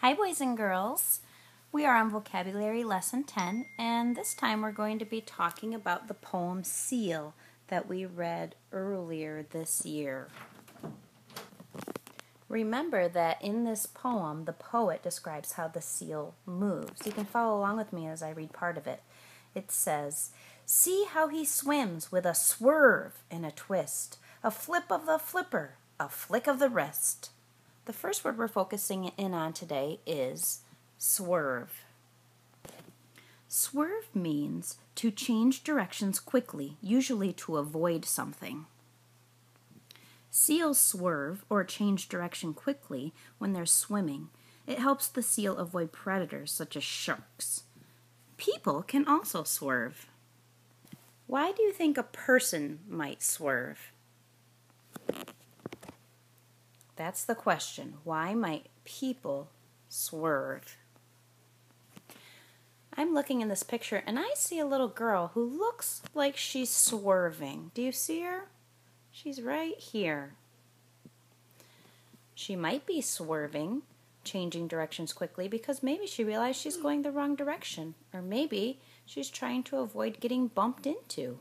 Hi boys and girls, we are on vocabulary lesson 10 and this time we're going to be talking about the poem Seal that we read earlier this year. Remember that in this poem the poet describes how the seal moves. You can follow along with me as I read part of it. It says, "See how he swims with a swerve and a twist, a flip of the flipper, a flick of the wrist." The first word we're focusing in on today is swerve. Swerve means to change directions quickly, usually to avoid something. Seals swerve or change direction quickly when they're swimming. It helps the seal avoid predators such as sharks. People can also swerve. Why do you think a person might swerve? That's the question. Why might people swerve? I'm looking in this picture and I see a little girl who looks like she's swerving. Do you see her? She's right here. She might be swerving, changing directions quickly because maybe she realized she's going the wrong direction, or maybe she's trying to avoid getting bumped into.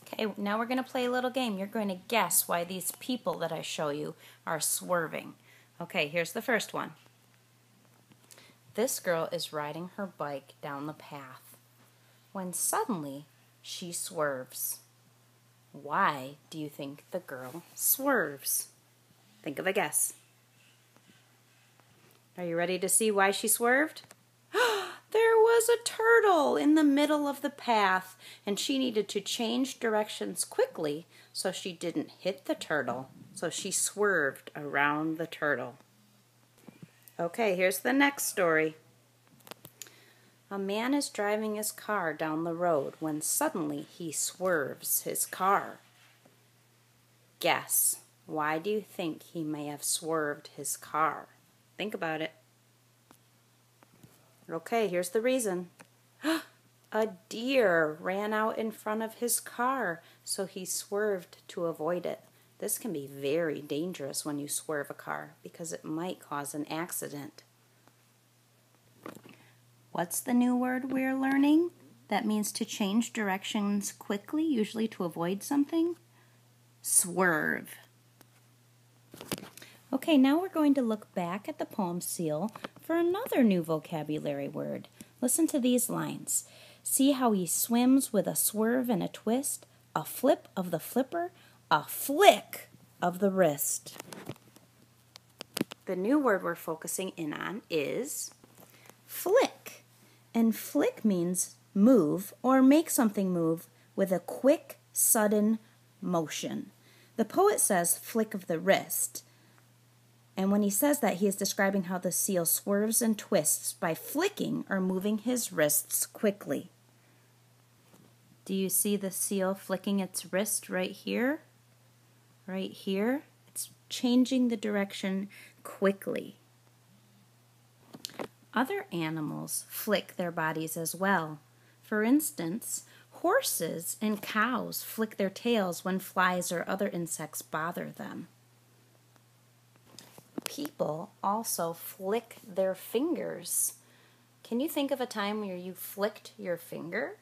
Okay, now we're going to play a little game. You're going to guess why these people that I show you are swerving. Okay, here's the first one. This girl is riding her bike down the path when suddenly she swerves. Why do you think the girl swerves? Think of a guess. Are you ready to see why she swerved? There was a turtle in the middle of the path, and she needed to change directions quickly so she didn't hit the turtle. So she swerved around the turtle. Okay, here's the next story. A man is driving his car down the road when suddenly he swerves his car. Guess, why do you think he may have swerved his car? Think about it. Okay, here's the reason. A deer ran out in front of his car, so he swerved to avoid it. This can be very dangerous when you swerve a car because it might cause an accident. What's the new word we're learning? That means to change directions quickly, usually to avoid something. Swerve. Okay, now we're going to look back at the poem Seal for another new vocabulary word. Listen to these lines. See how he swims with a swerve and a twist, a flip of the flipper, a flick of the wrist. The new word we're focusing in on is flick. And flick means move or make something move with a quick, sudden motion. The poet says flick of the wrist. And when he says that, he is describing how the seal swerves and twists by flicking or moving his wrists quickly. Do you see the seal flicking its wrist right here? Right here? It's changing the direction quickly. Other animals flick their bodies as well. For instance, horses and cows flick their tails when flies or other insects bother them. People also flick their fingers. Can you think of a time where you flicked your finger?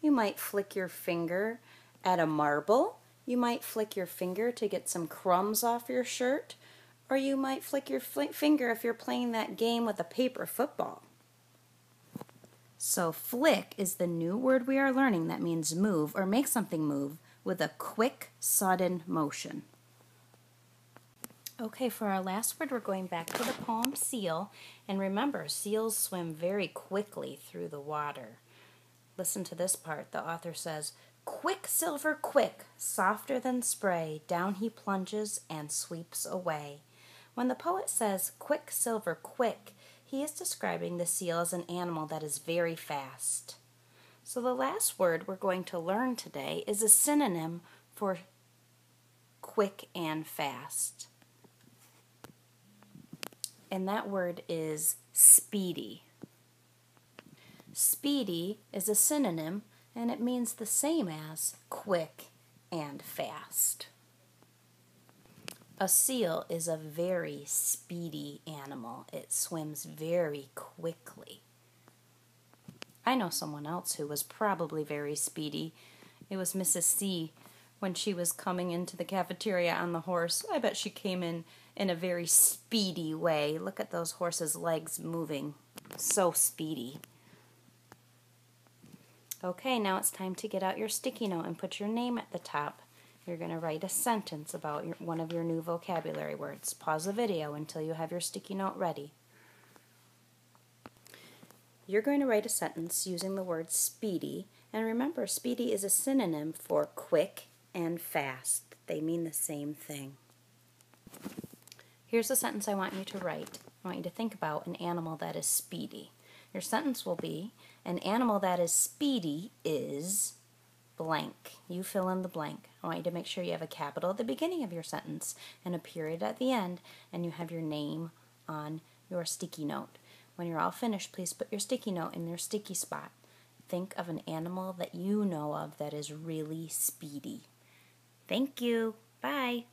You might flick your finger at a marble. You might flick your finger to get some crumbs off your shirt. Or you might flick your finger if you're playing that game with a paper football. So flick is the new word we are learning that means move or make something move with a quick, sudden motion. Okay, for our last word, we're going back to the poem Seal. And remember, seals swim very quickly through the water. Listen to this part. The author says, "Quicksilver quick, softer than spray, down he plunges and sweeps away." When the poet says quicksilver quick, he is describing the seal as an animal that is very fast. So the last word we're going to learn today is a synonym for quick and fast. And that word is speedy. Speedy is a synonym and it means the same as quick and fast. A seal is a very speedy animal. It swims very quickly. I know someone else who was probably very speedy. It was Mrs. C. When she was coming into the cafeteria on the horse. I bet she came in a very speedy way. Look at those horses' legs moving. So speedy. Okay, now it's time to get out your sticky note and put your name at the top. You're going to write a sentence about one of your new vocabulary words. Pause the video until you have your sticky note ready. You're going to write a sentence using the word speedy. And remember, speedy is a synonym for quick and fast. They mean the same thing. Here's a sentence I want you to write. I want you to think about an animal that is speedy. Your sentence will be, an animal that is speedy is blank. You fill in the blank. I want you to make sure you have a capital at the beginning of your sentence and a period at the end, and you have your name on your sticky note. When you're all finished, please put your sticky note in your sticky spot. Think of an animal that you know of that is really speedy. Thank you. Bye.